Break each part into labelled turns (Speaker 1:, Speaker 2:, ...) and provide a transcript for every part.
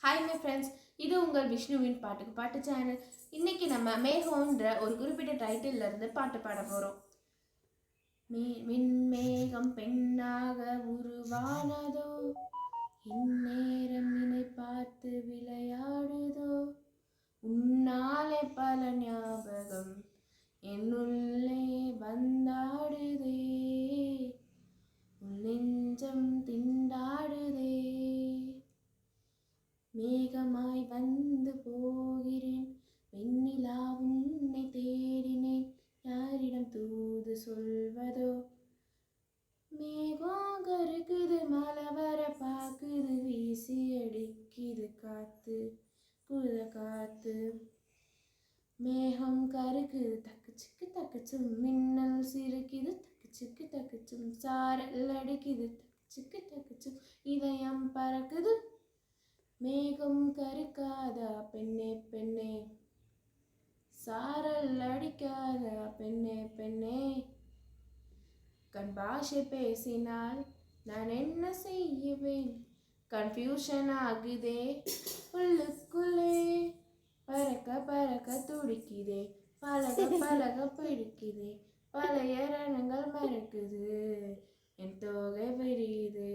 Speaker 1: Hi my friends, இது உங்கள் விஷ்ணுவின் பாட்டுக்கு பாட்டு சேனல். இன்னைக்கு நம்ம மேகம்ன்ற ஒரு குறிப்பிட்ட டைட்டில்ல இருந்து பாட்டு பாட போகிறோம். விண்மேகம் பெண்ணாக உருவானதோ, இந்நேரம் என்னை பார்த்து விளையாடுதோ, உன்னாலே பல ஞாபகம் என்னுள்ளே வந்தாடுதே, நெஞ்சம் திண்டாடுதே. மேகமாய் வந்து போகிறேன், வெண்ணிலா உன்னை தேடினேன், யாரிடம் தூது சொல்வதோ. மேகம் கருக்குது, மழை வர பாக்குது, வீசி அடிக்குது காத்து, குத காத்து. மேகம் கருக்குது, தக்குச்சுக்கு தக்குச்சும், மின்னல் சிரிக்குது, தக்குச்சுக்கு தக்குச்சும், சாரல் அடிக்குது, தக்குச்சுக்கு தக்குச்சும், இதயம் பறக்குது. மேகம் கருக்காதா பெண்ணே பெண்ணே, சாரல் அடிக்காதா பெண்ணே பெண்ணே. கண் பாஷை பேசினால் நான் என்ன செய்வேன், கன்ஃபியூஷன் ஆகுதே உள்ளுக்குள்ளே. பறக்க பறக்க துடிக்குதே, பழக பழக பிடிக்குதே, பழைய ரணங்கள் மறக்குது, என் தோகை விரியுது.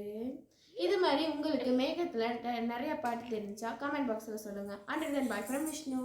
Speaker 1: இது மாதிரி உங்களுக்கு மேகத்தில் நிறைய பாட்டு தெரிஞ்சா கமெண்ட் பாக்ஸில் சொல்லுங்கள். Under then bye from Vishnu.